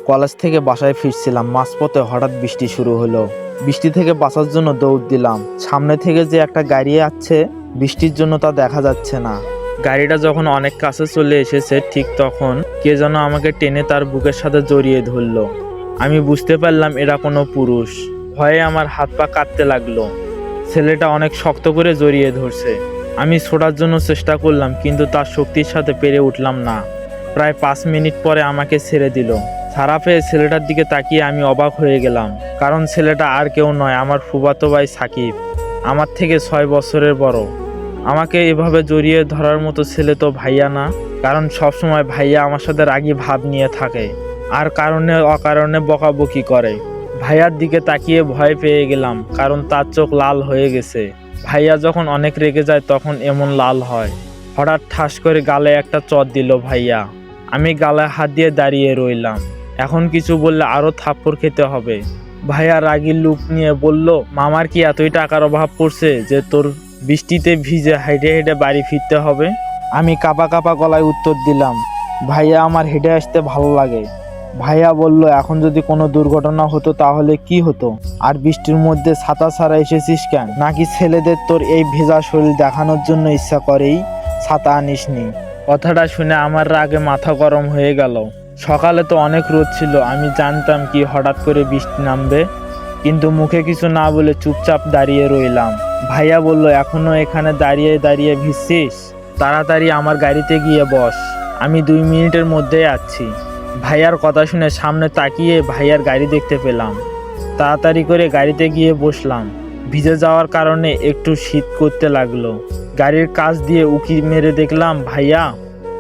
College থেকে বাসায় ফিরছিলাম, মাঝপথে হঠাৎ বৃষ্টি শুরু হলো। বৃষ্টি থেকে বাঁচার জন্য দৌড় দিলাম। সামনে থেকে যে একটা গাড়ি আসছে, বৃষ্টির জন্য তা দেখা যাচ্ছে না। গাড়িটা যখন অনেক কাছে চলে এসেছে, ঠিক তখন কে যেন আমাকে টেনে তার বুকের সাথে জড়িয়ে ধরলো। আমি বুঝতে পারলাম এরা কোনো পুরুষ। ভয়ে আমার হাত পা কাঁপতে লাগলো। ছেলেটা অনেক শক্ত করে জড়িয়ে ধরছে। আমি ছোটার জন্য চেষ্টা করলাম, কিন্তু তার শক্তির সাথে পেরে উঠলাম না। প্রায় 5 মিনিট পরে আমাকে ছেড়ে দিল। ছাড়া পেয়ে ছেলেটার দিকে তাকিয়ে আমি অবাক হয়ে গেলাম, কারণ ছেলেটা আর কেউ নয়, আমার ফুফাতো ভাই সাকিব, আমার থেকে 6 বছরের বড়। আমাকে এভাবে জড়িয়ে ধরার মতো ছেলে তো ভাইয়া না, কারণ সবসময় ভাইয়া আমার সাথে রাগী ভাব নিয়ে থাকে আর কারণে অকারণে বকাবকি করে। ভাইয়ার দিকে তাকিয়ে ভয় পেয়ে গেলাম, কারণ তার চোখ লাল হয়ে গেছে। ভাইয়া যখন অনেক রেগে যায় তখন এমন লাল হয়। হঠাৎ ঠাস করে গালে একটা চট দিল ভাইয়া। আমি গালে হাত দিয়ে দাঁড়িয়ে রইলাম। এখন কিছু বললে আরো থাপ্পড় খেতে হবে। ভাইয়া রাগী লুক নিয়ে বলল, মামার কি এতই টাকার অভাব পড়ছে যে তোর বৃষ্টিতে ভিজে হেঁটে হেঁটে বাড়ি ফিরতে হবে? আমি কাঁপা কাঁপা গলায় উত্তর দিলাম, ভাইয়া আমার হেঁটে আসতে ভালো লাগে। ভাইয়া বলল, এখন যদি কোনো দুর্ঘটনা হতো তাহলে কি হতো? আর বৃষ্টির মধ্যে ছাতা ছাড়া এসেছিস কেন? নাকি ছেলেদের তোর এই ভেজা শরীর দেখানোর জন্য ইচ্ছা করেই ছাতা আনিসনি? কথাটা শুনে আমার রাগে মাথা গরম হয়ে গেল। সকালে তো অনেক রোদ ছিল, আমি জানতাম কি হঠাৎ করে বৃষ্টি নামবে, কিন্তু মুখে কিছু না বলে চুপচাপ দাঁড়িয়ে রইলাম। ভাইয়া বলল, এখনো এখানে দাঁড়িয়ে দাঁড়িয়ে ভিজছিস? তাড়াতাড়ি আমার গাড়িতে গিয়ে বস, আমি 2 মিনিটের মধ্যেই আসছি। ভাইয়ার কথা শুনে সামনে তাকিয়ে ভাইয়ার গাড়ি দেখতে পেলাম। তাড়াতাড়ি করে গাড়িতে গিয়ে বসলাম। ভিজে যাওয়ার কারণে একটু শীত করতে লাগলো। গাড়ির কাচ দিয়ে উঁকি মেরে দেখলাম ভাইয়া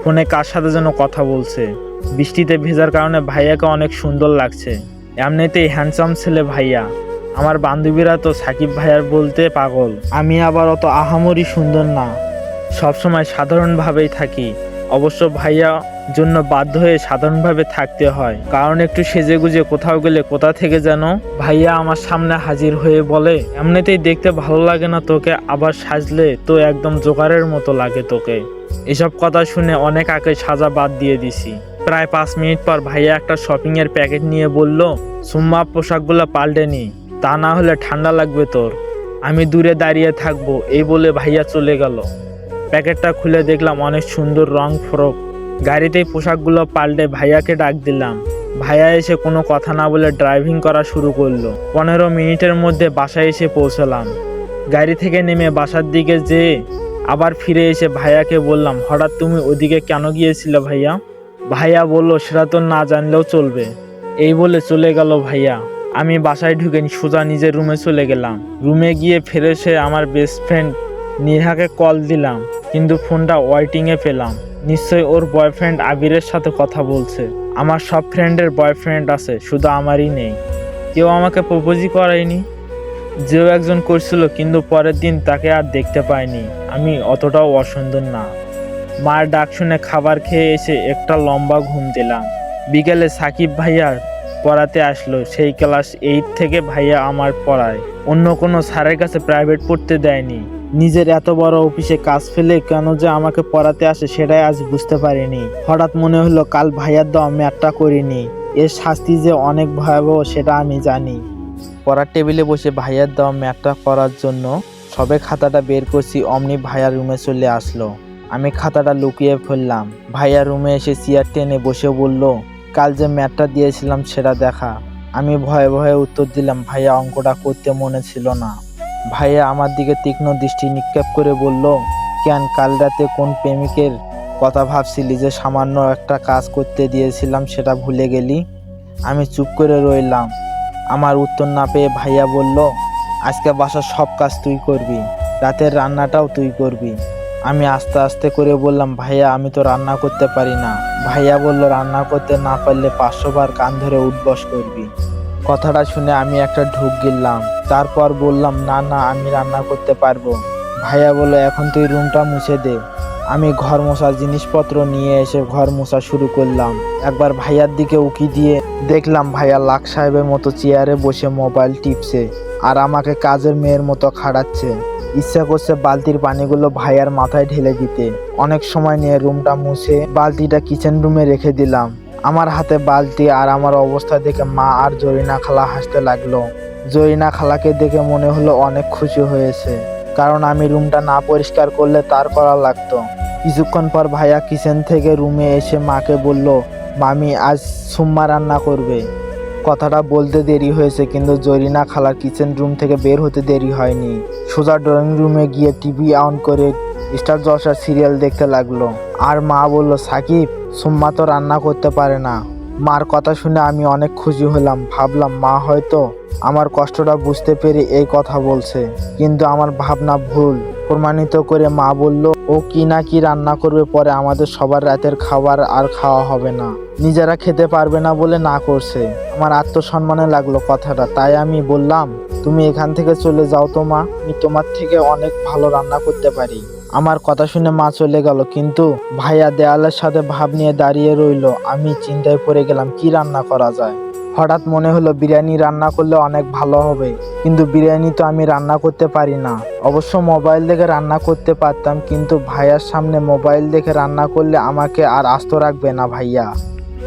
ফোনে কার সাথে যেন কথা বলছে। বৃষ্টিতে ভেজার কারণে ভাইয়াকে অনেক সুন্দর লাগছে। এমনিতেই হ্যান্ডসাম ছেলে ভাইয়া। আমার বান্ধবীরা তো সাকিব ভাইয়ার বলতে পাগল। আমি আবার অত আহামরি সুন্দর না, সবসময় সাধারণভাবেই থাকি। অবশ্য ভাইয়া জন্য বাধ্য হয়ে সাধারণভাবে থাকতে হয়, কারণ একটু সেজেগুজে কোথাও গেলে কোথা থেকে যেন ভাইয়া আমার সামনে হাজির হয়ে বলে, এমনিতেই দেখতে ভালো লাগে না তোকে, আবার সাজলে তো একদম জোকারের মতো লাগে তোকে। এসব কথা শুনে অনেক আগে সাজা বাদ দিয়ে দিছি। প্রায় 5 মিনিট পর ভাইয়া একটা শপিং এর প্যাকেট নিয়ে বলল, সুম্মা পোশাকগুলো পাল্টে নি, তা না হলে ঠান্ডা লাগবে তোর। আমি দূরে দাঁড়িয়ে থাকবো, এই বলে ভাইয়া চলে গেল। প্যাকেটটা খুলে দেখলাম অনেক সুন্দর রং ফ্রক। গাড়িতেই পোশাকগুলো পাল্টে ভাইয়াকে ডাক দিলাম। ভাইয়া এসে কোনো কথা না বলে ড্রাইভিং করা শুরু করলো। 15 মিনিটের মধ্যে বাসায় এসে পৌঁছলাম। গাড়ি থেকে নেমে বাসার দিকে যেয়ে আবার ফিরে এসে ভাইয়াকে বললাম, হঠাৎ তুমি ওদিকে কেন গিয়েছিলে ভাইয়া? ভাইয়া বলল, সেটা তো না জানলেও চলবে। এই বলে চলে গেল ভাইয়া। আমি বাসায় ঢুকে সোজা নিজের রুমে চলে গেলাম। রুমে গিয়ে ফিরে এসে আমার বেস্ট ফ্রেন্ড নিহাকে কল দিলাম, কিন্তু ফোনটা ওয়েটিংয়ে পেলাম। নিশ্চয়ই ওর বয়ফ্রেন্ড আবিরের সাথে কথা বলছে। আমার সব ফ্রেন্ডের বয়ফ্রেন্ড আছে, শুধু আমারই নেই। কেউ আমাকে প্রপোজই করেনি। যেও একজন করছিল, কিন্তু পরের দিন তাকে আর দেখতে পাইনি। আমি অতটাও অসুন্দর না। মার ডাক শুনে খাবার খেয়ে এসে একটা লম্বা ঘুম দিলাম। বিকেলে সাকিব ভাইয়া পড়াতে আসলো। সেই ক্লাস 8 থেকে ভাইয়া আমার পড়ায়। অন্য কোনো স্যারের কাছে প্রাইভেট পড়তে দেয়নি। নিজের এত বড় অফিসে কাজ ফেলে কেন যে আমাকে পড়াতে আসে সেটাই আজ বুঝতে পারিনি। হঠাৎ মনে হলো কাল ভাইয়ার দেওয়া ম্যাথটা করিনি, এর শাস্তি যে অনেক ভয়াবহ সেটা আমি জানি। পড়ার টেবিলে বসে ভাইয়ার দেওয়া ম্যাথটা করার জন্য সবে খাতাটা বের করছি, অমনি ভাইয়ার রুমে চলে আসলো। আমি খাতাটা লুকিয়ে ফেললাম। ভাইয়া রুমে এসে চেয়ার টেনে বসে বলল, কাল যে ম্যাথটা দিয়েছিলাম সেটা দেখা। আমি ভয়ে ভয়ে উত্তর দিলাম, ভাইয়া অঙ্কটা করতে মনে ছিল না। ভাইয়া আমার দিকে তীক্ষ্ণ দৃষ্টি নিক্ষেপ করে বলল, কেন, কাল রাতে কোন প্রেমিকের কথা ভাবছিলি যে সামান্য একটা কাজ করতে দিয়েছিলাম সেটা ভুলে গেলি? আমি চুপ করে রইলাম। আমার উত্তর না পেয়ে ভাইয়া বলল, আজকে বাসার সব কাজ তুই করবি, রাতের রান্নাটাও তুই করবি। আমি আস্তে আস্তে করে বললাম, ভাইয়া আমি তো রান্না করতে পারি না। ভাইয়া বলল, রান্না করতে না পারলে 500 বার কান ধরে উঠবস করবি। কথাটা শুনে আমি একটা ঢুক গিললাম। তারপর বললাম, না না, আমি রান্না করতে পারবো। ভাইয়া বলল, এখন তুই রুমটা মুছে দে। আমি ঘর মোছার জিনিসপত্র নিয়ে এসে ঘর মোছা শুরু করলাম। একবার ভাইয়ার দিকে উকি দিয়ে দেখলাম ভাইয়া লাক সাহেবের মতো চেয়ারে বসে মোবাইল টিপছে আর আমাকে কাজের মেয়ের মতো খাড়াচ্ছে। ইচ্ছা করছে বালতির পানিগুলো ভাইয়ার মাথায় ঢেলে দিতে। অনেক সময় নিয়ে রুমটা মুছে বালতিটা কিচেন রুমে রেখে দিলাম আমার হাতে বালতি আর আমার অবস্থা দেখে মা আর জরিনা খালা হাসতে লাগলো। জরিনা খালাকে দেখে মনে হলো অনেক খুশি হয়েছে, কারণ আমি রুমটা না পরিষ্কার করলে তার করা লাগতো। কিছুক্ষণ পর ভাইয়া কিচেন থেকে রুমে এসে মাকে বলল, মামি আজ সুম্মা রান্না করবে। কথাটা বলতে দেরি হয়েছে, কিন্তু জরিনা খালার কিচেন রুম থেকে বের হতে দেরি হয়নি। সোজা ড্রয়িং রুমে গিয়ে টিভি অন করে স্টার জলসার সিরিয়াল দেখতে লাগলো। আর মা বলল, সাকিব সুম্মা তো রান্না করতে পারে না। মার কথা শুনে আমি অনেক খুশি হলাম। ভাবলাম মা হয়তো আমার কষ্টটা বুঝতে পেরে এই কথা বলছে, কিন্তু আমার ভাবনা ভুল প্রমাণিত করে মা বলল, ও কি না কি রান্না করবে, পরে আমাদের সবার রাতের খাবার আর খাওয়া হবে না, নিজেরা খেতে পারবে না বলে না করছে। আমার আত্মসম্মানে লাগলো কথাটা, তাই আমি বললাম, তুমি এখান থেকে চলে যাও তো মা, আমি তোমার থেকে অনেক ভালো রান্না করতে পারি। আমার কথা শুনে মা চলে গেল, কিন্তু ভাইয়া দেয়ালের সাথে ভাব নিয়ে দাঁড়িয়ে রইল। আমি চিন্তায় পড়ে গেলাম কি রান্না করা যায়। হঠাৎ মনে হলো বিরিয়ানি রান্না করলে অনেক ভালো হবে, কিন্তু বিরিয়ানি তো আমি রান্না করতে পারি না। অবশ্য মোবাইল দেখে রান্না করতে পারতাম, কিন্তু ভাইয়ার সামনে মোবাইল দেখে রান্না করলে আমাকে আর আস্ত রাখবে না ভাইয়া।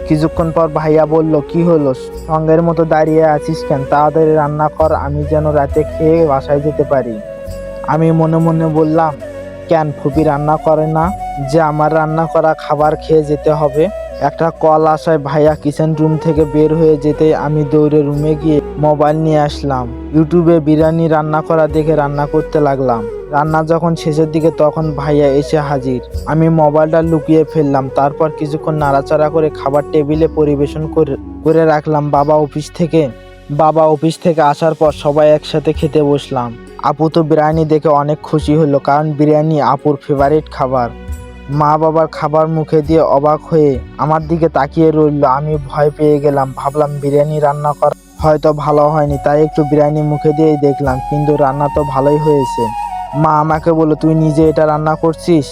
কিছুক্ষণ পর ভাইয়া বলল, কি হলো, সঙ্গের মতো দাঁড়িয়ে আছিস কেন, তাড়াতাড়ি রান্না কর, আমি যেন রাতে খেয়ে বাসায় যেতে পারি। আমি মনে মনে বললাম, কেন ফুপি রান্না করে না যে আমার রান্না করা খাবার খেয়ে যেতে হবে? একটা কল আসায় ভাইয়া কিচেন রুম থেকে বের হয়ে যেতে আমি দৌড়ে রুমে গিয়ে মোবাইল নিয়ে আসলাম। ইউটিউবে বিরিয়ানি রান্না করা দেখে রান্না করতে লাগলাম। রান্না যখন শেষের দিকে তখন ভাইয়া এসে হাজির। আমি মোবাইলটা লুকিয়ে ফেললাম, তারপর কিছুক্ষণ নাড়াচাড়া করে খাবার টেবিলে পরিবেশন করে রাখলাম। বাবা অফিস থেকে আসার পর সবাই একসাথে খেতে বসলাম। আপু তো বিরিয়ানি দেখে অনেক খুশি হলো, কারণ বিরিয়ানি আপুর ফেভারিট খাবার। মা বাবার খাবার মুখে দিয়ে অবাক হয়ে আমার দিকে তাকিয়ে রইল। আমি ভয় পেয়ে গেলাম, ভাবলাম বিরিয়ানি রান্না করা হয়তো ভালো হয়নি, তাই একটু বিরিয়ানি মুখে দিয়েই দেখলাম, কিন্তু রান্না তো ভালোই হয়েছে। মা আমাকে বলল, তুই নিজে এটা রান্না করছিস?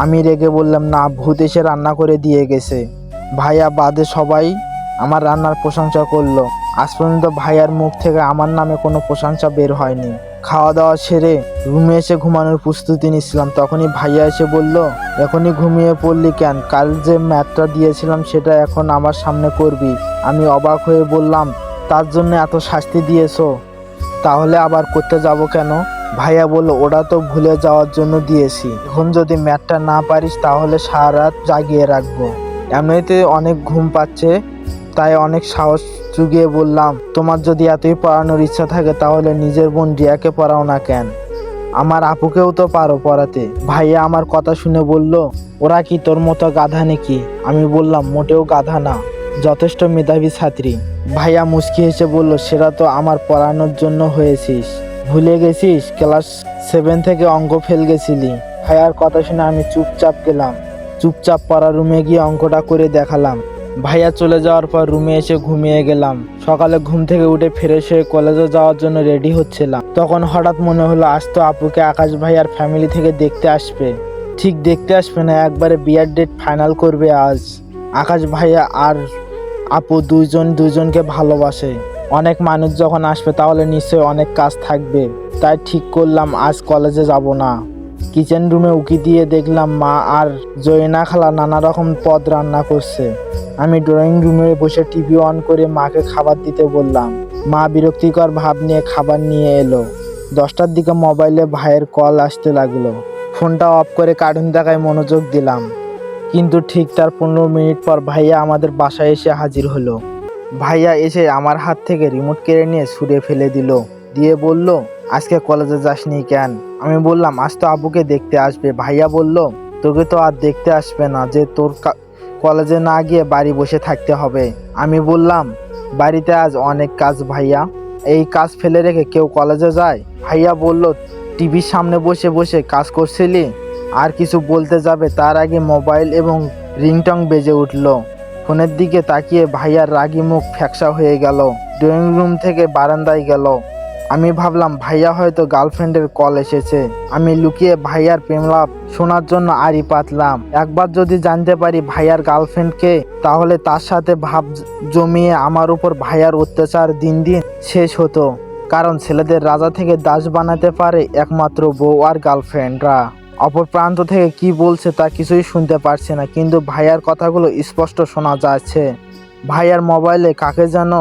আমি রেগে বললাম, না, ভূত এসে রান্না করে দিয়ে গেছে। ভাইয়া বাদে সবাই আমার রান্নার প্রশংসা করলো। আজ পর্যন্ত ভাইয়ার মুখ থেকে আমার নামে কোনো প্রশংসা বের হয়নি। খাওয়া দাওয়া সেরে রুমে এসে ঘুমানোর প্রস্তুতি নিচ্ছিলাম, তখনই ভাইয়া এসে বলল, এখনই ঘুমিয়ে পড়লি কেন? কাল যে ম্যাথটা দিয়েছিলাম সেটা এখন আমার সামনে করবি। আমি অবাক হয়ে বললাম, তার জন্য এত শাস্তি দিয়েছো? তাহলে আবার করতে যাব কেন? ভাইয়া বলল, ওটা তো ভুলে যাওয়ার জন্য দিয়েছি, এখন যদি ম্যাথটা না পারিস তাহলে সারা রাত জাগিয়ে রাখবো। এমনিতে অনেক ঘুম পাচ্ছে, তাই অনেক সাহস জুগিয়ে বললাম, তোমার যদি এতই পড়ানোর ইচ্ছা থাকে তাহলে নিজের বোন রিয়াকে পড়াও না কেন? আমার আপুকেও তো পারো পড়াতে। ভাইয়া আমার কথা শুনে বলল, ওরা কি তোর মতো গাধা নাকি? আমি বললাম, মোটেও গাধা না, যথেষ্ট মেধাবী ছাত্রী। ভাইয়া মুচকি হেসে বলল, সেটা তো আমার পড়ানোর জন্য হয়েছিস, ভুলে গেছিস ক্লাস 7 থেকে অঙ্ক ফেল গেছিলি। ভাইয়ার কথা শুনে আমি চুপচাপ পড়ার রুমে গিয়ে অঙ্কটা করে দেখালাম। ভাইয়া চলে যাওয়ার পর রুমে এসে ঘুমিয়ে গেলাম। সকালে ঘুম থেকে উঠে ফ্রেশ হয়ে কলেজে যাওয়ার জন্য রেডি হচ্ছিলাম, তখন হঠাৎ মনে হলো আজ তো আপুকে আকাশ ভাইয়ার ফ্যামিলি থেকে দেখতে আসবে। ঠিক দেখতে আসবে না, একবারে বিয়ার ডেট ফাইনাল করবে আজ। আকাশ ভাইয়া আর আপু দুইজনকে ভালোবাসে। অনেক মানুষ যখন আসবে তাহলে নিশ্চয়ই অনেক কাজ থাকবে, তাই ঠিক করলাম আজ কলেজে যাব না। কিচেন রুমে উকি দিয়ে দেখলাম মা আর জরিনা খালা নানা রকম পদ রান্না করছে। আমি ড্রয়িং রুমে বসে টিভি অন করে মাকে খাবার দিতে বললাম। মা বিরক্তিকর ভাব নিয়ে খাবার নিয়ে এলো। 10টার দিকে মোবাইলে ভাইয়ের কল আসতে লাগলো। ফোনটা অফ করে কার্টুন দেখায় মনোযোগ দিলাম, কিন্তু ঠিক তার 15 মিনিট পর ভাইয়া আমাদের বাসায় এসে হাজির হলো। ভাইয়া এসে আমার হাত থেকে রিমোট কেড়ে নিয়ে ছুঁড়ে ফেলে দিয়ে বলল, আজকে কলেজে যাসনি কেন? আমি বললাম, আজ তো আব্বুকে দেখতে আসবে। ভাইয়া বলল, তোকে তো আর দেখতে আসবে না যে তোর কলেজে না গিয়ে বাড়ি বসে থাকতে হবে। আমি বললাম, বাড়িতে আজ অনেক কাজ ভাইয়া, এই কাজ ফেলে রেখে কেউ কলেজে যায়? ভাইয়া বলল, টিভির সামনে বসে বসে কাজ করছিলি? আর কিছু বলতে যাবে তার আগে মোবাইল এবং রিংটং বেজে উঠল। ফোনের দিকে তাকিয়ে ভাইয়ার রাগী মুখ ফ্যাকসা হয়ে গেল। ড্রয়িং রুম থেকে বারান্দায় গেল। আমি ভাবলাম ভাইয়া হয়তো গার্লফ্রেন্ডের কল এসেছে। আমি লুকিয়ে ভাইয়ার প্রেমলাপ শোনার জন্য আড়ি পাতলাম। একবার যদি জানতে পারি ভাইয়ার গার্লফ্রেন্ডকে, তাহলে তার সাথে ভাব জমিয়ে আমার উপর ভাইয়ার অত্যাচার দিন দিন শেষ হতো। কারণ ছেলেদের রাজা থেকে দাস বানাতে পারে একমাত্র বউ আর গার্লফ্রেন্ডরা। অপর প্রান্ত থেকে কি বলছে তা কিছুই শুনতে পারছে না, কিন্তু ভাইয়ার কথাগুলো স্পষ্ট শোনা যাচ্ছে। ভাইয়ার মোবাইলে কাকে যেন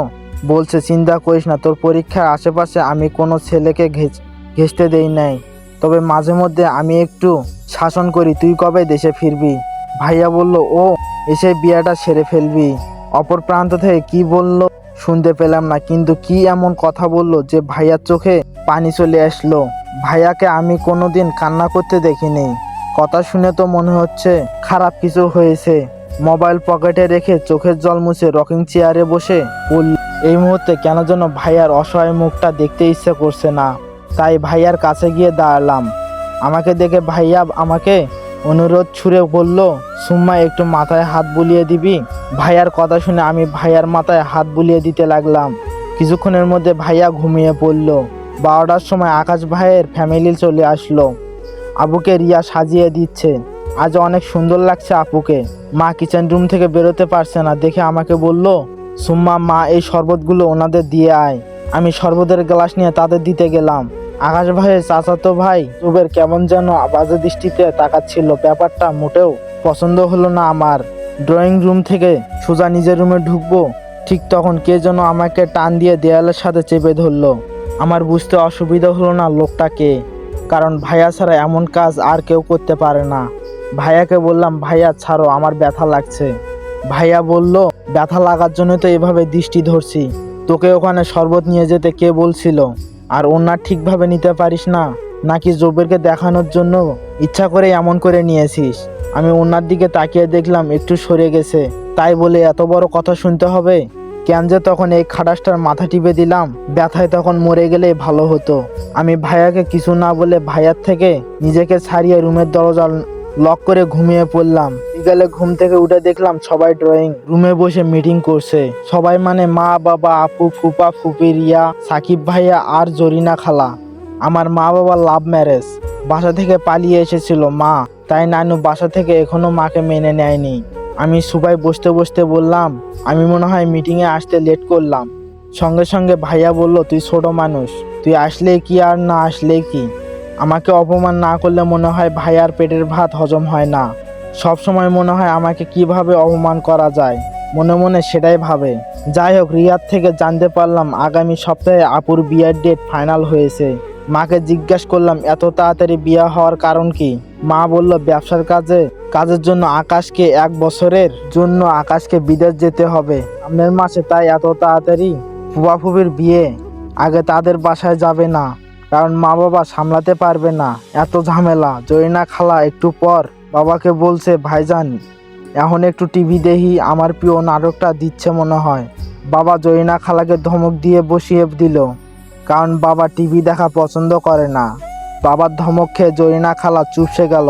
বলছে, চিন্তা করিস না, তোর পরীক্ষার আশেপাশে আমি কোনো ছেলেকে ঘেঁষতে দেই নাই, তবে মাঝে মধ্যে আমি একটু শাসন করি। তুই কবে দেশে ফিরবি? ভাইয়া বলল, ও এসে বিয়েটা সেরে ফেলবি। অপর প্রান্ত থেকে কি বলল শুনতে পেলাম না, কিন্তু কি এমন কথা বলল যে ভাইয়ার চোখে পানি চলে আসলো। ভাইয়াকে আমি কোনোদিন কান্না করতে দেখিনি। কথা শুনে তো মনে হচ্ছে খারাপ কিছু হয়েছে। মোবাইল পকেটে রেখে চোখের জল মুছে রকিং চেয়ারে বসে পড়ল। এই মুহূর্তে কেন যেন ভাইয়ার অসহায় মুখটা দেখতে ইচ্ছে করছে না, তাই ভাইয়ার কাছে গিয়ে দাঁড়ালাম। আমাকে দেখে ভাইয়া আমাকে অনুরোধ ছুড়ে বলল, সুম্মা একটু মাথায় হাত বুলিয়ে দিবি? ভাইয়ার কথা শুনে আমি ভাইয়ার মাথায় হাত বুলিয়ে দিতে লাগলাম। কিছুক্ষণের মধ্যে ভাইয়া ঘুমিয়ে পড়ল। 12টার সময় আকাশ ভাইয়ের ফ্যামিলি চলে আসলো। আবুকে রিয়া সাজিয়ে দিচ্ছে। আজ অনেক সুন্দর লাগছে আপুকে। মা কিচেন রুম থেকে বেরোতে পারছে না দেখে আমাকে বলল, সুম্মা মা এই শরবতগুলো ওনাদের দিয়ে আয়। আমি শরবতের গ্লাস নিয়ে তাদের দিতে গেলাম। আকাশ ভাইয়ের চাচাতো ভাই জুবের কেমন যেন বাজে দৃষ্টিতে তাকাচ্ছিল। ব্যাপারটা মোটেও পছন্দ হলো না আমার। ড্রয়িং রুম থেকে সোজা নিজের রুমে ঢুকবো, ঠিক তখন কে যেন আমাকে টান দিয়ে দেয়ালের সাথে চেপে ধরলো। আমার বুঝতে অসুবিধা হলো না লোকটা কে, কারণ ভাইয়া ছাড়া এমন কাজ আর কেউ করতে পারে না। ভাইয়াকে বললাম, ভাইয়া ছাড়ো, আমার ব্যথা লাগছে। ভাইয়া বলল, ব্যথা লাগার জন্য তো এভাবে দৃষ্টি ধরছি। তোকে ওখানে শরবত নিয়ে যেতে কে বলছিল? আর ওনা ঠিকভাবে নিতে পারিস না, নাকি জোবেরকে দেখানোর জন্য ইচ্ছা করে এমন করে নিয়েছিস? আমি ওনার দিকে তাকিয়ে দেখলাম একটু সরে গেছে, তাই বলে এত বড় কথা শুনতে হবে? কেন যে তখন এই খাটাসটার মাথা টিপে দিলাম, ব্যথায় তখন মরে গেলেই ভালো হতো। আমি ভাইয়াকে কিছু না বলে ভাইয়ার থেকে নিজেকে ছাড়িয়ে রুমের দরজা লক করে ঘুমিয়ে পড়লাম। বিকালে ঘুম থেকে উঠে দেখলাম সবাই ড্রয়িং রুমে বসে মিটিং করছে। সবাই মানে মা, বাবা, আপু, ফুপা, ফুপি, রিয়া, সাকিব ভাইয়া আর জরিনা খালা। আমার মা বাবা লাভ ম্যারেজ, বাসা থেকে পালিয়ে এসেছিল মা, তাই নানু বাসা থেকে এখনো মাকে মেনে নেয়নি। আমি সবাই বসতে বসতে বললাম, আমি মনে হয় মিটিংয়ে আসতে লেট করলাম। সঙ্গে সঙ্গে ভাইয়া বলল, তুই ছোট মানুষ, তুই আসলে কি আর না আসলে কি? আমাকে অপমান না করলে মনে হয় ভাইয়ার পেটের ভাত হজম হয় না। সব সময় মনে হয় আমাকে কিভাবে অপমান করা যায়, মনে মনে সেটাই ভাবে। যাই হোক, রিয়াদ থেকে জানতে পারলাম আগামী সপ্তাহে আপুর বিয়ের ডেট ফাইনাল হয়েছে। মাকে জিজ্ঞাসা করলাম এত তাড়াতাড়ি বিয়ে হওয়ার কারণ কি? মা বলল, ব্যবসার কাজের জন্য আকাশকে 1 বছরের জন্য আকাশকে বিদেশ যেতে হবে সামনের মাসে, তাই এত তাড়াতাড়ি ফুফাফুফির বিয়ে। আগে তাদের বাসায় যাবে না, কারণ মা বাবা সামলাতে পারবে না এত ঝামেলা। জরিনা খালা একটু পর বাবাকে বলছে, ভাইজান এখন একটু টিভি দেখি, আমার প্রিয় নাটকটা দিচ্ছে মনে হয়। বাবা জরিনা খালাকে ধমক দিয়ে বসিয়ে দিল, কারণ বাবা টিভি দেখা পছন্দ করে না। বাবার ধমক খেয়ে জরিনা খালা চুপসে গেল।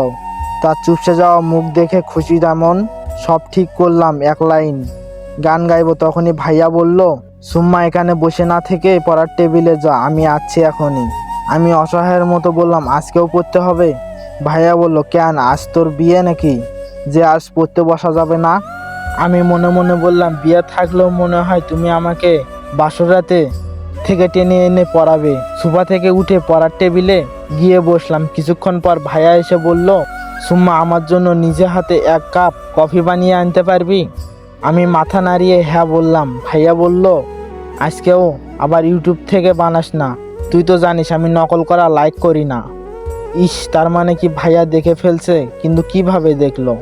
তার চুপসে যাওয়া মুখ দেখে খুশি যেমন। সব ঠিক করলাম, এক লাইন গান গাইবো। তখনই ভাইয়া বলল, সুম্মা এখানে বসে না থেকে পড়ার টেবিলে যা, আমি আসছি এখনই। আমি অসহায়ের মতো বললাম, আজকেও পড়তে হবে? ভাইয়া বলল, কেন, আজ তোর বিয়ে নাকি যে আজ পড়তে বসা যাবে না? আমি মনে মনে বললাম, বিয়ে থাকলেও মনে হয় তুমি আমাকে বাসর রাতে থেকে টেনে এনে পড়াবে। সোফা থেকে উঠে পড়ার টেবিলে গিয়ে বসলাম। কিছুক্ষণ পর ভাইয়া এসে বলল, সুম্মা আমার জন্য নিজে হাতে 1 কাপ কফি বানিয়ে আনতে পারবি? আমি মাথা নাড়িয়ে হ্যাঁ বললাম। ভাইয়া বলল, আজকেও আবার ইউটিউব থেকে বানাস না? তুই তো জানিস আমি নকল করা লাইক করি না। ইস, তার মানে কি ভাইয়া দেখে ফেলছে? কিন্তু কিভাবে দেখলো?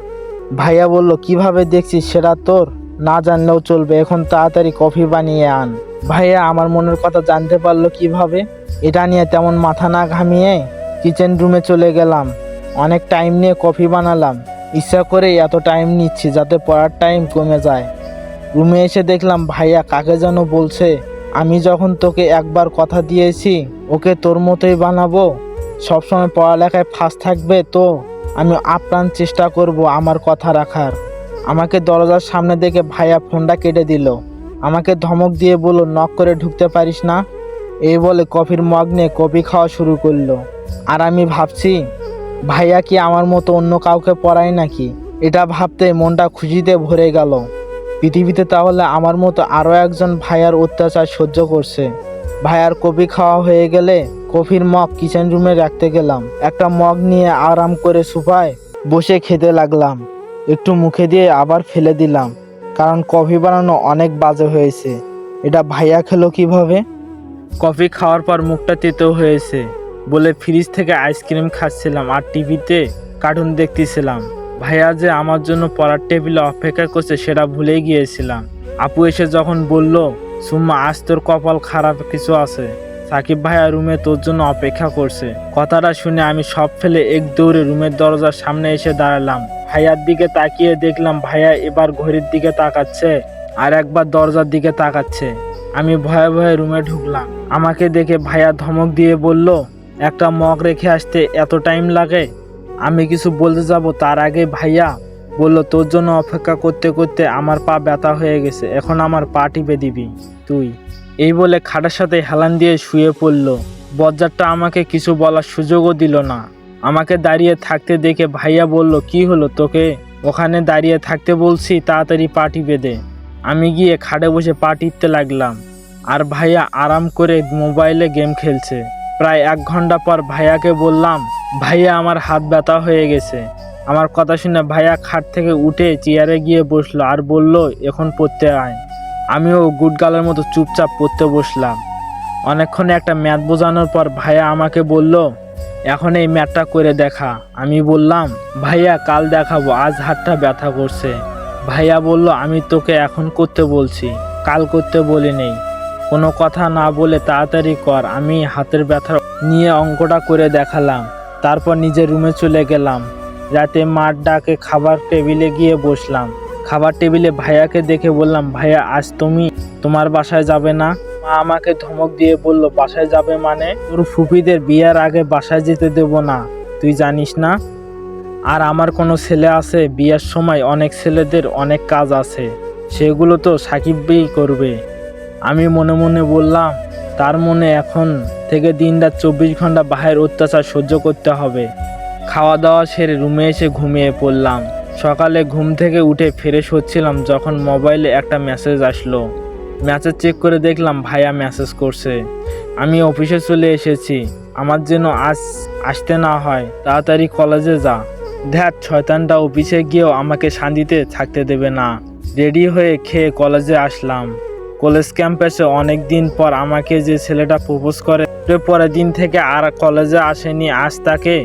ভাইয়া বলল, কিভাবে দেখছিস সেটা তোর না জানলেও চলবে, এখন তাড়াতাড়ি কফি বানিয়ে আন। ভাইয়া আমার মনের কথা জানতে পারলো কিভাবে? এটা নিয়ে তেমন মাথা না ঘামিয়ে কিচেন রুমে চলে গেলাম। অনেক টাইম নিয়ে কফি বানালাম। ইচ্ছা করে এত টাইম নিচ্ছি যাতে পড়ার টাইম কমে যায়। রুমে এসে দেখলাম ভাইয়া কাকে যেন বলছে, আমি যখন তোকে একবার কথা দিয়েছি ওকে তোর মতোই বানাবো, সবসময় পড়ালেখায় ফার্স্ট থাকবে, তো আমি আপ্রাণ চেষ্টা করব আমার কথা রাখার। আমাকে দরজার সামনে দেখে ভাইয়া ফোনটা কেটে দিল। আমাকে ধমক দিয়ে বলল, নক করে ঢুকতে পারিস না? এই বলে কফির মগ নিয়ে কফি খাওয়া শুরু করলো। আর আমি ভাবছি, ভাইয়া কি আমার মতো অন্য কাউকে পড়ায় নাকি? এটা ভাবতে মনটা খুশিতে ভরে গেল। পৃথিবীতে তাহলে আমার মতো আরও একজন ভাইয়ার অত্যাচার সহ্য করছে। ভাইয়ার কফি খাওয়া হয়ে গেলে কফির মগ কিচেন রুমে রাখতে গেলাম। একটা মগ নিয়ে আরাম করে সোফায় বসে খেতে লাগলাম। একটু মুখে দিয়ে আবার ফেলে দিলাম, কারণ কফি বানানো অনেক বাজে হয়েছে। এটা ভাইয়া খেলো কিভাবে? কফি খাওয়ার পর মুখটা তেতো হয়েছে বলে ফ্রিজ থেকে আইসক্রিম খাচ্ছিলাম আর টিভিতে কার্টুন দেখতেছিলাম। ভাইয়া যে আমার জন্য পড়ার টেবিলে অপেক্ষা করছে সেটা ভুলেই গিয়েছিলাম। আপু এসে যখন বলল, সুম্মা আজ তোর কপাল খারাপ কিছু আছে, সাকিব ভাইয়া রুমে তোর জন্য অপেক্ষা করছে। কথাটা শুনে আমি সব ফেলে এক দৌড়ে রুমের দরজার সামনে এসে দাঁড়ালাম। ভাইয়ার দিকে তাকিয়ে দেখলাম ভাইয়া এবার ঘড়ির দিকে তাকাচ্ছে আর একবার দরজার দিকে তাকাচ্ছে। আমি ভয়ে ভয়ে রুমে ঢুকলাম। আমাকে দেখে ভাইয়া ধমক দিয়ে বলল, একটা মগ রেখে আসতে এত টাইম লাগে? আমি কিছু বলতে যাব তার আগে ভাইয়া বলল, তোর জন্য অপেক্ষা করতে করতে আমার পা ব্যথা হয়ে গেছে, এখন আমার পা টিপে দিবি তুই। এই বলে খাটের সাথে হেলান দিয়ে শুয়ে পড়ল। বজ্জারটা আমাকে কিছু বলার সুযোগও দিল না। আমাকে দাঁড়িয়ে থাকতে দেখে ভাইয়া বলল, কি হলো, তোকে ওখানে দাঁড়িয়ে থাকতে বলছি, তাড়াতাড়ি পা টিপে দে। আমি গিয়ে খাটে বসে পা টিপতে লাগলাম আর ভাইয়া আরাম করে মোবাইলে গেম খেলছে। প্রায় 1 ঘন্টা পর ভাইয়াকে বললাম, ভাইয়া আমার হাত ব্যথা হয়ে গেছে। আমার কথা শুনে ভাইয়া খাট থেকে উঠে চেয়ারে গিয়ে বসলো আর বলল, এখন পড়তে আয়। আমিও গুডগালের মতো চুপচাপ পড়তে বসলাম। অনেকক্ষণে একটা ম্যাথ বোঝানোর পর ভাইয়া আমাকে বলল, এখন এই ম্যাথটা করে দেখা। আমি বললাম, ভাইয়া কাল দেখাবো, আজ হাতটা ব্যথা করছে। ভাইয়া বলল, আমি তোকে এখন করতে বলছি, কাল করতে বলি নেই। কোনো কথা না বলে তাড়াতাড়ি কর। আমি হাতের ব্যথা নিয়ে অঙ্কটা করে দেখালাম, তারপর নিজের রুমে চলে গেলাম। রাতে মার ডাকে খাবার টেবিলে গিয়ে বসলাম। খাবার টেবিলে ভাইয়াকে দেখে বললাম, ভাইয়া আজ তুমি তোমার বাসায় যাবে না? মা আমাকে ধমক দিয়ে বলল, বাসায় যাবে মানে? তোর ফুপিদের বিয়ের আগে বাসায় যেতে দেব না, তুই জানিস না? আর আমার কোনো ছেলে আছে, বিয়ের সময় অনেক ছেলেদের অনেক কাজ আছে, সেগুলো তো সাকিবই করবে। আমি মনে মনে বললাম, তার মনে এখন থেকে দিনরাত 24 ঘন্টা বাহির অত্যাচার সহ্য করতে হবে। খাওয়া দাওয়া সেরে রুমে এসে ঘুমিয়ে পড়লাম। সকালে ঘুম থেকে উঠে ফ্রেশ হচ্ছিলাম যখন মোবাইলে একটা মেসেজ আসলো। মেসেজ চেক করে দেখলাম ভাইয়া মেসেজ করছে, আমি অফিসে চলে এসেছি, আমার যেন আজ আসতে না হয়, তাড়াতাড়ি কলেজে যা। ধ্যাত, শয়তানটা অফিসে গিয়েও আমাকে শান্তিতে থাকতে দেবে না। রেডি হয়ে খেয়ে কলেজে আসলাম। কলেজ ক্যাম্পাসে অনেক দিন পর আমাকে যে ছেলেটা প্রপোজ করে, পরের দিন থেকে আর কলেজে আসেনি। আজ তাকে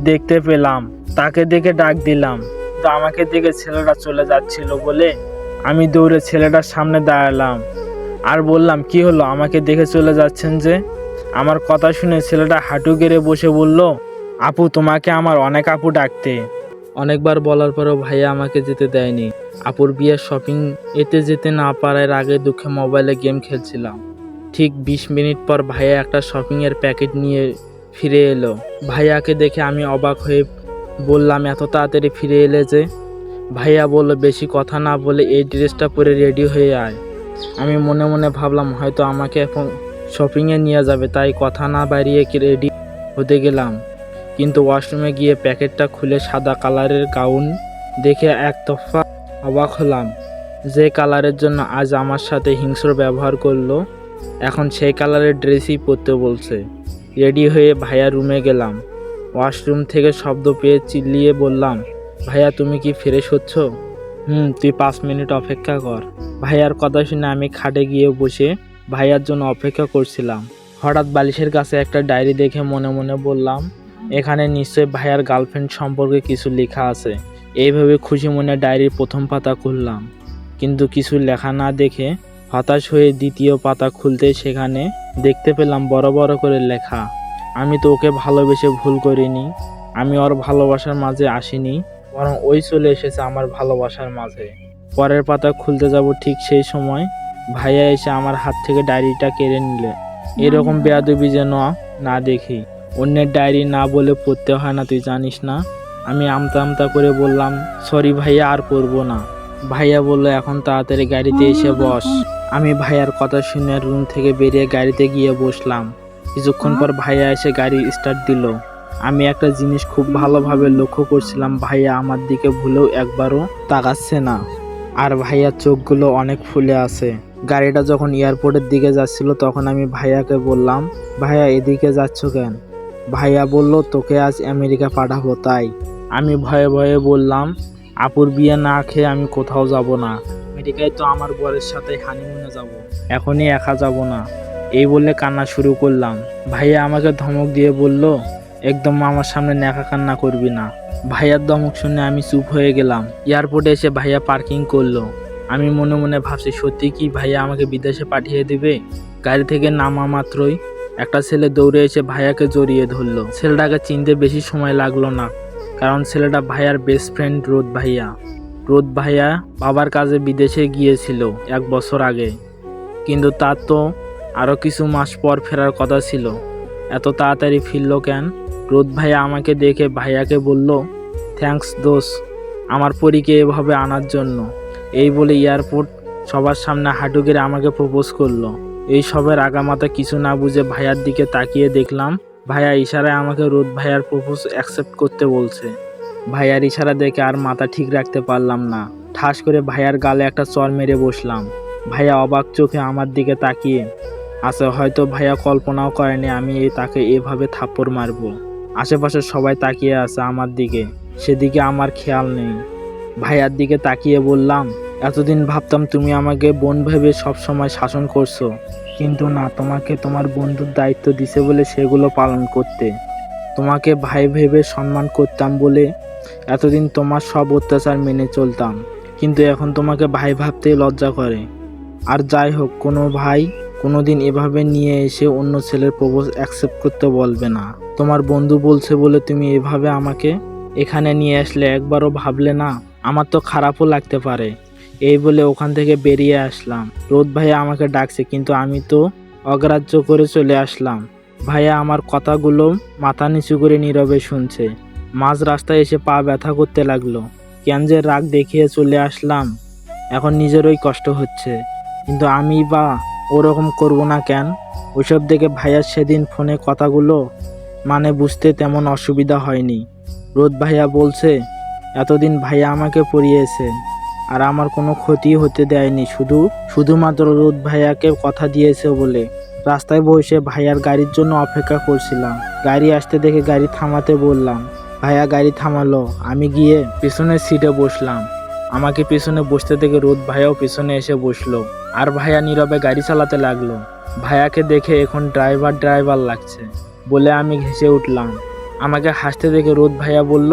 দেখতে পেলাম, তাকে দেখে ডাক দিলাম, তো আমাকে দেখে ছেলেটা চলে যাচ্ছিল বলে আমি দৌড়ে ছেলেটার সামনে দাঁড়ালাম আর বললাম, কি হলো, আমাকে দেখে চলে যাচ্ছেন যে? আমার কথা শুনে ছেলেটা হাঁটু গেড়ে বসে বলল, আপু, তোমাকে আমার অনেক আপু ডাকতে। অনেকবার বলার পরেও ভাইয়া আমাকে যেতে দেয়নি। আপুর বিয়ের শপিং এতে যেতে না পারার আগে দুঃখে মোবাইলে গেম খেলছিলাম। ঠিক 20 মিনিট পর ভাইয়া একটা শপিংয়ের প্যাকেট নিয়ে ফিরে এলো। ভাইয়াকে দেখে আমি অবাক হয়ে বললাম, এত তাড়াতাড়ি ফিরে এলে যে? ভাইয়া বলল, বেশি কথা না বলে এই ড্রেসটা পরে রেডি হয়ে আয়। আমি মনে মনে ভাবলাম হয়তো আমাকে এখন শপিংয়ে নিয়ে যাবে, তাই কথা না বাড়িয়ে রেডি হতে গেলাম। কিন্তু ওয়াশরুমে গিয়ে প্যাকেটটা খুলে সাদা কালারের গাউন দেখে এক তফা অবাক হলাম। যে কালারের জন্য আজ আমার সাথে হিংস্র ব্যবহার করলো, এখন সেই কালারের ড্রেসই পরতে বলছে। রেডি হয়ে ভাইয়া রুমে গেলাম। ওয়াশরুম থেকে শব্দ পেয়ে চিল্লিয়ে বললাম, ভাইয়া তুমি কি ফ্রেশ হচ্ছ? তুই 5 মিনিট অপেক্ষা কর। ভাইয়ার কথা শুনে আমি খাটে গিয়ে বসে ভাইয়ার জন্য অপেক্ষা করছিলাম। হঠাৎ বালিশের কাছে একটা ডায়েরি দেখে মনে মনে বললাম, এখানে নিশ্চয়ই ভাইয়ার গার্লফ্রেন্ড সম্পর্কে কিছু লেখা আছে। এইভাবে খুশি মনে ডায়েরির প্রথম পাতা খুললাম, কিন্তু কিছু লেখা না দেখে হতাশ হয়ে দ্বিতীয় পাতা খুলতে সেখানে দেখতে পেলাম বড় বড় করে লেখা, আমি তো ওকে ভালোবেসে ভুল করিনি, আমি ওর ভালোবাসার মাঝে আসিনি, বরং ওই চলে এসেছে আমার ভালোবাসার মাঝে। পরের পাতা খুলতে যাব, ঠিক সেই সময় ভাইয়া এসে আমার হাত থেকে ডায়েরিটা কেড়ে নিলে। এরকম বেয়াদবি যেন না দেখি। অন্যের ডায়েরি না বলে পড়তে হয় না, তুই জানিস না? আমি আমতা আমতা করে বললাম, সরি ভাইয়া, আর পড়বো না। ভাইয়া বলল, এখন তাড়াতাড়ি গাড়িতে এসে বস। আমি ভাইয়ার কথা শুনে রুম থেকে বেরিয়ে গাড়িতে গিয়ে বসলাম। কিছুক্ষণ পর ভাইয়া এসে গাড়ি স্টার্ট দিল। আমি একটা জিনিস খুব ভালোভাবে লক্ষ্য করছিলাম, ভাইয়া আমার দিকে ভুলেও একবারও তাকাচ্ছে না, আর ভাইয়ার চোখগুলো অনেক ফুলে আছে। গাড়িটা যখন এয়ারপোর্টের দিকে যাচ্ছিল তখন আমি ভাইয়াকে বললাম, ভাইয়া এদিকে যাচ্ছ কেন? ভাইয়া বলল, তোকে আজ আমেরিকা পাঠাবো তাই। আমি ভয়ে ভয়ে বললাম, আপুর বিয়ে না খেয়ে আমি কোথাও যাব না। আমেরিকায় তো আমার বরের সাথে হানিমুনে যাব, এখনই একা যাব না। এই বলে কান্না শুরু করলাম। ভাইয়া আমাকে ধমক দিয়ে বলল, একদম আমার সামনে ন্যাকা কান্না করবি না। ভাইয়ার ধমক শুনে আমি চুপ হয়ে গেলাম। এয়ারপোর্টে এসে ভাইয়া পার্কিং করলো। আমি মনে মনে ভাবছি, সত্যি কি ভাইয়া আমাকে বিদেশে পাঠিয়ে দিবে? গাড়ি থেকে নামা মাত্রই একটা ছেলে দৌড়ে এসে ভাইয়াকে জড়িয়ে ধরলো। ছেলেটাকে চিনতে বেশি সময় লাগলো না, কারণ ছেলেটা ভাইয়ার বেস্ট ফ্রেন্ড রোদ ভাইয়া। রোদ ভাইয়া বাবার কাজে বিদেশে গিয়েছিল 1 বছর আগে, কিন্তু তার তো আরও কিছু মাস পর ফেরার কথা ছিল। এত তাড়াতাড়ি ফিরল কেন? রোদ ভাইয়া আমাকে দেখে ভাইয়াকে বলল, থ্যাঙ্কস দোস্ত, আমার পরীকে এভাবে আনার জন্য। এই বলে এয়ারপোর্ট সবার সামনে হাঁটু গেড়ে আমাকে প্রপোজ করলো। এই সবের আগামাথা কিছু না বুঝে ভাইয়ার দিকে তাকিয়ে দেখলাম ভাইয়া ইশারায় আমাকে রোদ ভাইয়ার প্রপোজ অ্যাকসেপ্ট করতে বলছে। ভাইয়ার ইশারা দেখে আর মাথা ঠিক রাখতে পারলাম না, ঠাস করে ভাইয়ার গালে একটা চর মেরে বসলাম। ভাইয়া অবাক চোখে আমার দিকে তাকিয়ে আছে। হয়তো ভাইয়া কল্পনাও করেনি আমি তাকে এভাবে থাপ্পড় মারবো। আশেপাশে সবাই তাকিয়ে আছে আমার দিকে, সেদিকে আমার খেয়াল নেই। ভাইয়ার দিকে তাকিয়ে বললাম, এতদিন ভাবতাম তুমি আমাকে বোন ভেবে সবসময় শাসন করছো, কিন্তু না, তোমাকে তোমার বন্ধুর দায়িত্ব দিছে বলে সেগুলো পালন করতে। তোমাকে ভাই ভেবে সম্মান করতাম বলে এতদিন তোমার সব অত্যাচার মেনে চলতাম, কিন্তু এখন তোমাকে ভাই ভাবতেই লজ্জা করে। আর যাই হোক, কোনো ভাই কোনোদিন এভাবে নিয়ে এসে অন্য ছেলের প্রপোজ অ্যাকসেপ্ট করতে বলবে না। তোমার বন্ধু বলছে বলে তুমি এভাবে আমাকে এখানে নিয়ে আসলে, একবারও ভাবলে না আমার তো খারাপও লাগতে পারে। এই বলে ওখান থেকে বেরিয়ে আসলাম। রোদ ভাইয়া আমাকে ডাকছে, কিন্তু আমি তো অগ্রাহ্য করে চলে আসলাম। ভাইয়া আমার কথাগুলো মাথা নিচু করে নীরবে শুনছে। মাঝ রাস্তায় এসে পা ব্যথা করতে লাগলো। কেন যে রাগ দেখিয়ে চলে আসলাম, এখন নিজেরই কষ্ট হচ্ছে, কিন্তু আমি বা ওরকম করবো না কেন? ওইসব দেখে ভাইয়ার সেদিন ফোনে কথাগুলো মানে বুঝতে তেমন অসুবিধা হয়নি। রোদ ভাইয়া বলছে, এতদিন ভাইয়া আমাকে পড়িয়েছে আর আমার কোনো ক্ষতি হতে দেয়নি, শুধুমাত্র রোদ ভাইয়াকে কথা দিয়েছে বলে। রাস্তায় বসে ভাইয়ার গাড়ির জন্য অপেক্ষা করছিলাম। গাড়ি আসতে দেখে গাড়ি থামাতে বললাম। ভাইয়া গাড়ি থামালো। আমি গিয়ে পিছনের সিটে বসলাম। আমাকে পিছনে বসতে দেখে রোদ ভাইয়াও পিছনে এসে বসলো, আর ভাইয়া নীরবে গাড়ি চালাতে লাগলো। ভাইয়াকে দেখে এখন ড্রাইভার লাগছে বলে আমি ঘেঁষে উঠলাম। আমাকে হাসতে দেখে রোদ ভাইয়া বলল,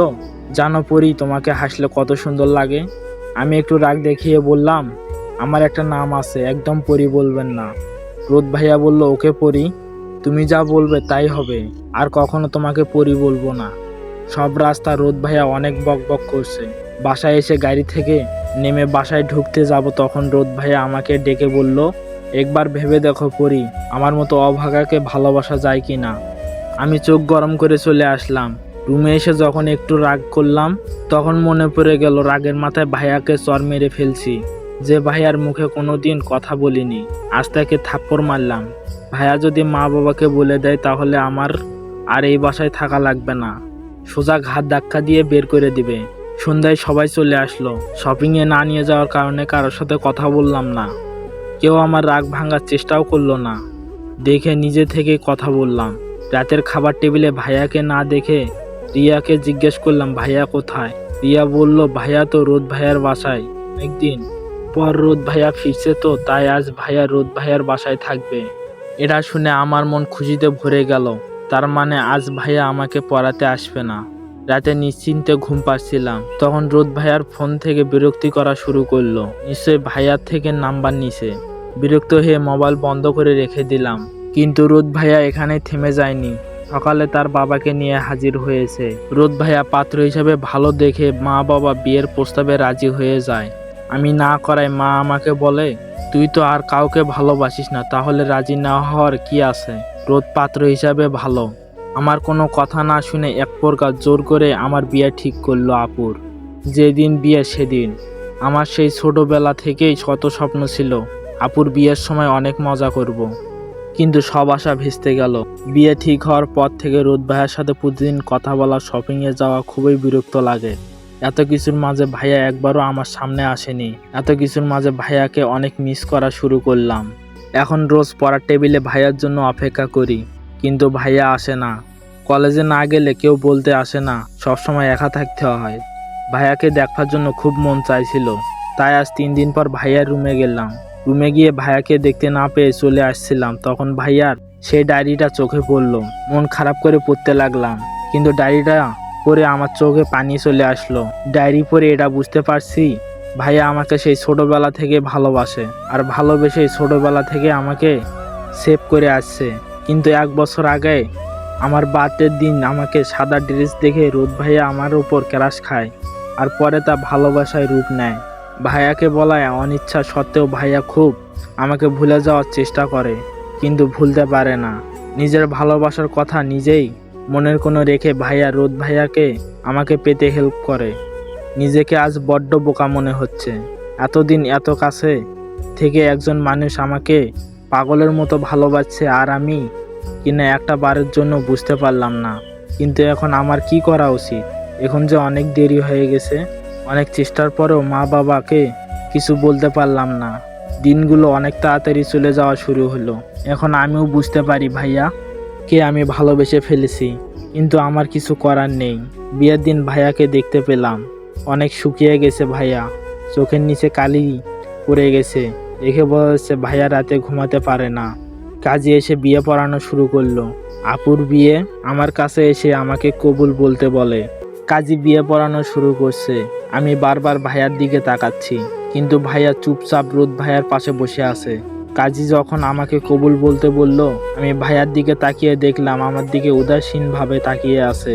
জানো পরি, তোমাকে হাসলে কত সুন্দর লাগে। আমি একটু রাগ দেখিয়ে বললাম, আমার একটা নাম আছে, একদম পরি বলবেন না। রোদ ভাইয়া বলল, ওকে পরি, তুমি যা বলবে তাই হবে, আর কখনো তোমাকে পরি বলবো না। সব রাস্তা রোদ ভাইয়া অনেক বকবক করছে। বাসায় এসে গাড়ি থেকে নেমে বাসায় ঢুকতে যাব, তখন রোদ ভাইয়া আমাকে ডেকে বলল, একবার ভেবে দেখো পরি, আমার মতো অভাগাকে ভালোবাসা যায় কি না। আমি চোখ গরম করে চলে আসলাম। রুমে এসে যখন একটু রাগ করলাম, তখন মনে পড়ে গেল রাগের মাথায় ভাইয়াকে চর মেরে ফেলছি, যে ভাইয়ার মুখে কোনোদিন কথা বলিনি, আজ তাকে থাপ্পড় মারলাম। ভাইয়া যদি মা বাবাকে বলে দেয় তাহলে আমার আর এই বাসায় থাকা লাগবে না, সোজা ঘাট ধাক্কা দিয়ে বের করে দিবে। সন্ধ্যায় সবাই চলে আসলো। শপিংয়ে না নিয়ে যাওয়ার কারণে কারোর সাথে কথা বললাম না, কেউ আমার রাগ ভাঙার চেষ্টাও করলো না। দেখে নিজে থেকে কথা বললাম। রাতের খাবার টেবিলে ভাইয়াকে না দেখে রিয়াকে জিজ্ঞেস করলাম, ভাইয়া কোথায়? রিয়া বলল, ভাইয়া তো রোদ ভাইয়ার বাসায়, একদিন পর রোদ ভাইয়া ফিরছে তো, তাই আজ ভাইয়া রোদ ভাইয়ার বাসায় থাকবে। এটা শুনে আমার মন খুশিতে ভরে গেল। তার মানে আজ ভাইয়া আমাকে পড়াতে আসবে না। রাতে নিশ্চিন্তে ঘুম পাচ্ছিলাম, তখন রোদ ভাইয়ার ফোন থেকে বিরক্তি করা শুরু করলো। নিশ্চয়ই ভাইয়ার থেকে নাম্বার নিছে। বিরক্ত হয়ে মোবাইল বন্ধ করে রেখে দিলাম। কিন্তু রোদ ভাইয়া এখানে থেমে যায়নি। সকালে তার বাবাকে নিয়ে হাজির হয়েছে। রোদ ভাইয়া পাত্র হিসাবে ভালো দেখে মা বাবা বিয়ের প্রস্তাবে রাজি হয়ে যায়। আমি না করায় মা আমাকে বলে, তুই তো আর কাউকে ভালোবাসিস না, তাহলে রাজি না হওয়ার কি আছে? রোদ পাত্র হিসাবে ভালো। আমার কোনো কথা না শুনে এক প্রকার জোর করে আমার বিয়ে ঠিক করলো আপুর। যেদিন বিয়ে সেদিন আমার সেই ছোটবেলা থেকেই শত স্বপ্ন ছিল, আপুর বিয়ের সময় অনেক মজা করব। কিন্তু সব আশা ভেস্তে গেল। বিয়ে ঠিক হওয়ার পর থেকে রোদ ভাইয়ের সাথে প্রতিদিন কথা বলা, শপিংয়ে যাওয়া খুবই বিরক্ত লাগে। এত কিছুর মাঝে ভাইয়া একবারও আমার সামনে আসেনি। এত কিছুর মাঝে ভাইয়াকে অনেক মিস করা শুরু করলাম। এখন রোজ পড়ার টেবিলে ভাইয়ার জন্য অপেক্ষা করি, কিন্তু ভাইয়া আসে না। কলেজে না গেলে কেউ বলতে আসে না, সবসময় একা থাকতে হয়। ভাইয়াকে দেখার জন্য খুব মন চাইছিল, তাই আজ 3 দিন পর ভাইয়ার রুমে গেলাম। রুমে গিয়ে ভাইয়াকে দেখতে না পেয়ে চলে আসছিলাম, তখন ভাইয়ার সেই ডায়েরিটা চোখে পড়লো। মন খারাপ করে পড়তে লাগলাম, কিন্তু ডায়েরিটা পড়ে আমার চোখে পানি চলে আসলো। ডায়েরি পড়ে এটা বুঝতে পারছি, ভাইয়া আমাকে সেই ছোটবেলা থেকে ভালোবাসে, আর ভালোবেসে ছোটবেলা থেকে আমাকে সেভ করে আসছে। কিন্তু 1 বছর আগে আমার বার্থডের দিন আমাকে সাদা ড্রেস দেখে রোদ ভাইয়া আমার উপর ক্রাশ খায়, আর পরে তা ভালোবাসায় রূপ নেয়। ভাইয়াকে বলায় অনিচ্ছা সত্ত্বেও ভাইয়া খুব আমাকে ভুলে যাওয়ার চেষ্টা করে, কিন্তু ভুলতে পারে না। নিজের ভালোবাসার কথা নিজেই মনের কোণে রেখে ভাইয়া রোদ ভাইয়াকে আমাকে পেতে হেল্প করে। নিজেকে আজ বড্ড বোকা মনে হচ্ছে। এতদিন এত কাছে থেকে একজন মানুষ আমাকে পাগলের মতো ভালোবাসছে, আর আমি কিনা একটা বারের জন্য বুঝতে পারলাম না। কিন্তু এখন আমার কি করা উচিত? এখন যে অনেক দেরি হয়ে গেছে। অনেক চেষ্টার পরেও মা বাবাকে কিছু বলতে পারলাম না। দিনগুলো অনেক তাড়াতাড়ি চলে যাওয়া শুরু হলো। এখন আমিও বুঝতে পারি ভাইয়াকে আমি ভালোবেসে ফেলেছি, কিন্তু আমার কিছু করার নেই। বিয়ের দিন ভাইয়াকে দেখতে পেলাম, অনেক শুকিয়ে গেছে ভাইয়া, চোখের নিচে কালি পড়ে গেছে। দেখে বোঝা যাচ্ছে ভাইয়া রাতে ঘুমাতে পারে না। কাজে এসে বিয়ে পড়ানো শুরু করলো। আপুর বিয়ে আমার কাছে এসে আমাকে কবুল বলতে বলে। কাজী বিয়ে পড়ানো শুরু করছে। আমি বারবার ভাইয়ার দিকে তাকাচ্ছি, কিন্তু ভাইয়া চুপচাপ রোদ ভাইয়ার পাশে বসে আছে। কাজী যখন আমাকে কবুল বলতে বলল, আমি ভাইয়ার দিকে তাকিয়ে দেখলাম আমার দিকে উদাসীনভাবে তাকিয়ে আছে।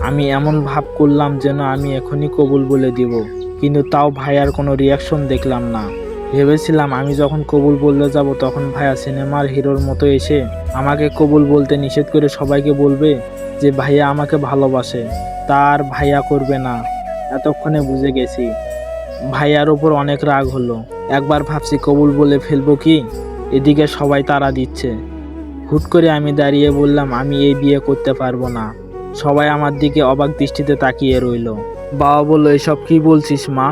আমি এমন ভাব করলাম যেন আমি এখনই কবুল বলে দিব, কিন্তু তাও ভাইয়ার কোনো রিয়াকশন দেখলাম না। ভেবেছিলাম আমি যখন কবুল বলতে যাব তখন ভাইয়া সিনেমার হিরোর মতো এসে আমাকে কবুল বলতে নিষেধ করে সবাইকে বলবে যে ভাইয়া আমাকে ভালোবাসে। তার ভাইয়া করবে না। এতক্ষণে বুঝে গেছি ভাইয়ার ওপর অনেক রাগ হলো। একবার ভাবছি কবুল বলে ফেলবো কি, এদিকে সবাই তাড়া দিচ্ছে। হুট করে আমি দাঁড়িয়ে বললাম আমি এই বিয়ে করতে পারবো না। সবাই আমার দিকে অবাক দৃষ্টিতে তাকিয়ে রইল। বাবা বলল, এসব কি বলছিস মা?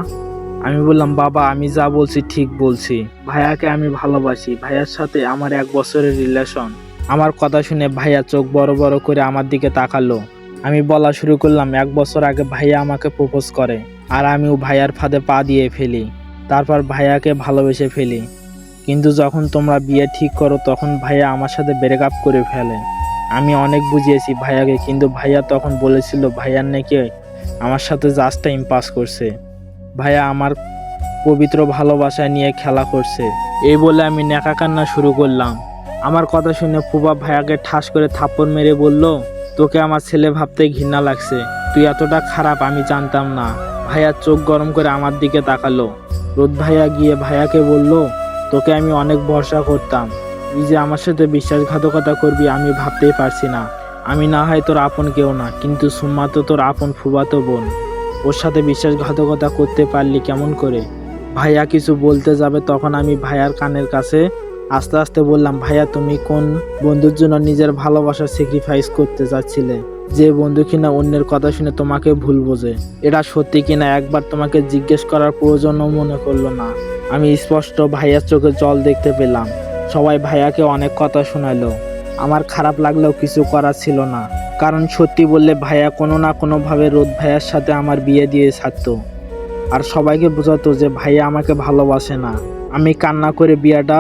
আমি বললাম, বাবা আমি যা বলছি ঠিক বলছি। ভাইয়াকে আমি ভালোবাসি। ভাইয়ার সাথে আমার 1 বছরের রিলেশন। আমার কথা শুনে ভাইয়া চোখ বড় বড় করে আমার দিকে তাকালো। আমি বলা শুরু করলাম, 1 বছর আগে ভাইয়া আমাকে প্রপোজ করে, আর আমিও ভাইয়ার ফাঁদে পা দিয়ে ফেলি। তারপর ভাইয়াকে ভালোবেসে ফেলি। কিন্তু যখন তোমরা বিয়ে ঠিক করো তখন ভাইয়া আমার সাথে ব্রেকআপ করে ফেলে। আমি অনেক বুঝিয়েছি ভাইয়াকে, কিন্তু ভাইয়া তখন বলেছিল ভাইয়ার নাকি আমার সাথে জাস্ট টাইম পাস করছে। ভাইয়া আমার পবিত্র ভালোবাসা নিয়ে খেলা করছে। এই বলে আমি নেকা কান্না শুরু করলাম। আমার কথা শুনে ফুপা ভাইয়াকে ঠাস করে থাপ্পড় মেরে বলল, তোকে আমার ছেলে ভাবতে ঘৃণা লাগছে। তুই এতটা খারাপ আমি জানতাম না। ভাইয়া চোখ গরম করে আমার দিকে তাকালো। রোদ ভাইয়া গিয়ে ভাইয়াকে বলল, তোকে আমি অনেক ভরসা করতাম। তুই যে আমার সাথে বিশ্বাসঘাতকতা করবি আমি ভাবতেই পারছি না। আমি না হয় তোর আপন কেউ না, কিন্তু সুম্মা তো তোর আপন ফুফাতো বোন। ওর সাথে বিশ্বাসঘাতকতা করতে পারলি কেমন করে? ভাইয়া কিছু বলতে যাবে, তখন আমি ভাইয়ার কানের কাছে আস্তে আস্তে বললাম, ভাইয়া তুমি কোন বন্ধুর জন্য নিজের ভালোবাসা স্যাক্রিফাইস করতে চাচ্ছিলে? যে বন্ধু কিনা অন্যের কথা শুনে তোমাকে ভুল বোঝে। এটা সত্যি কিনা একবার তোমাকে জিজ্ঞেস করার প্রয়োজনও মনে করলো না। আমি স্পষ্ট ভাইয়ার চোখে জল দেখতে পেলাম। সবাই ভাইয়াকে অনেক কথা শোনালো। আমার খারাপ লাগলেও কিছু করার ছিল না, কারণ সত্যি বললে ভাইয়া কোনো না কোনোভাবে রোদ ভাইয়ার সাথে আমার বিয়ে দিয়ে ছাড়তো, আর সবাইকে বোঝাতো যে ভাইয়া আমাকে ভালোবাসে না। আমি কান্না করে বিয়েটা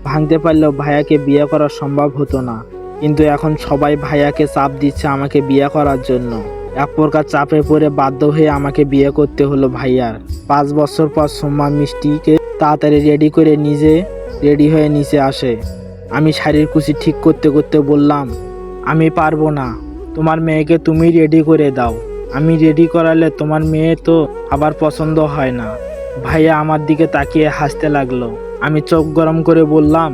ভাঙতে পারলেও ভাইয়াকে বিয়ে করা সম্ভব হতো না। কিন্তু এখন সবাই ভাইয়াকে চাপ দিচ্ছে আমাকে বিয়ে করার জন্য। এক প্রকার চাপে পড়ে বাধ্য হয়ে আমাকে বিয়ে করতে হলো ভাইয়ার। 5 বছর পর সোম্মা মিষ্টিকে তাড়াতাড়ি রেডি করে রেডি হয়ে নিচে আসে। আমি শাড়ির কুচি ঠিক করতে করতে বললাম, আমি পারবো না, তোমার মেয়েকে তুমি রেডি করে দাও। আমি রেডি করালে তোমার মেয়ে তো আবার পছন্দ হয় না। ভাইয়া আমার দিকে তাকিয়ে হাসতে লাগলো। আমি চোখ গরম করে বললাম,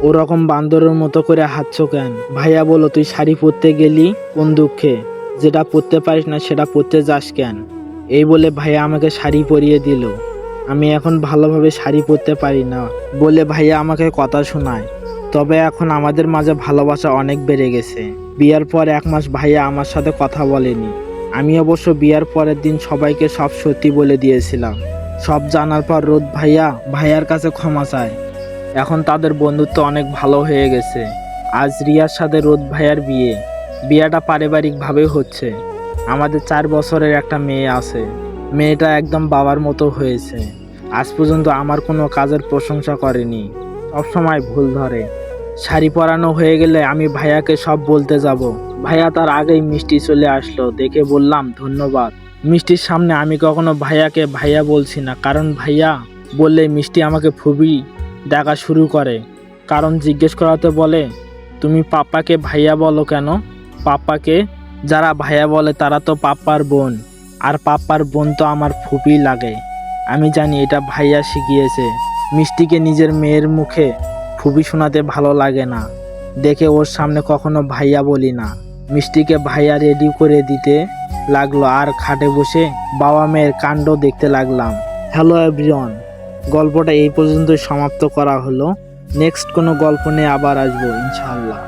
ওরকম বান্দরের মতো করে হাঁটছো কেন? ভাইয়া বলল, তুই শাড়ি পরতে গেলি কোন দুঃখে? যেটা পরতে পারিস না সেটা পরতে যাস কেন? এই বলে ভাইয়া আমাকে শাড়ি পরিয়ে দিল। আমি এখন ভালোভাবে শাড়ি পরতে পারি না বলে ভাইয়া আমাকে কথা শোনায়। তবে এখন আমাদের মাঝে ভালোবাসা অনেক বেড়ে গেছে। বিয়ের পর 1 মাস ভাইয়া আমার সাথে কথা বলেনি। আমি অবশ্য বিয়ার পরের দিন সবাইকে সব সত্যি বলে দিয়েছিলাম। সব জানার পর রোদ ভাইয়ার কাছে ক্ষমা চায়। এখন তাদের বন্ধুত্ব অনেক ভালো হয়ে গেছে। আজ রিয়ার সাথে রোদ ভাইয়ার বিয়েটা পারিবারিকভাবে হচ্ছে। আমাদের 4 বছরের একটা মেয়ে আছে। মেয়েটা একদম বাবার মতো হয়েছে। আজ পর্যন্ত আমার কোনো কাজের প্রশংসা করেনি, সবসময় ভুল ধরে। শাড়ি পরানো হয়ে গেলে আমি ভাইয়াকে সব বলতে যাব। ভাইয়া তার আগেই মিষ্টি চলে আসলো, দেখে বললাম ধন্যবাদ। মিষ্টির সামনে আমি কখনো ভাইয়াকে ভাইয়া বলছি না, কারণ ভাইয়া বললে মিষ্টি আমাকে ফুবি ডাকা শুরু করে। কারণ জিজ্ঞেস করাতে বলে, তুমি পাপ্পাকে ভাইয়া বলো কেন? পাপ্পাকে যারা ভাইয়া বলে তারা তো পাপ্পার বোন, আর পাপ্পার বোন তো আমার ফুপি লাগে। আমি জানি এটা ভাইয়া শিখিয়েছে। মিষ্টিকে নিজের মেয়ের মুখে ফুপি শোনাতে ভালো লাগে না, দেখে ওর সামনে কখনো ভাইয়া বলি না। মিষ্টিকে ভাইয়া রেডি করে দিতে লাগলো, আর খাটে বসে বাবা মেয়ের কাণ্ড দেখতে লাগলাম। হ্যালো এভরিওয়ান, গল্পটা এই পর্যন্তই সমাপ্ত করা হলো। নেক্সট কোনো গল্প নিয়ে আবার আসবো ইনশাআল্লাহ।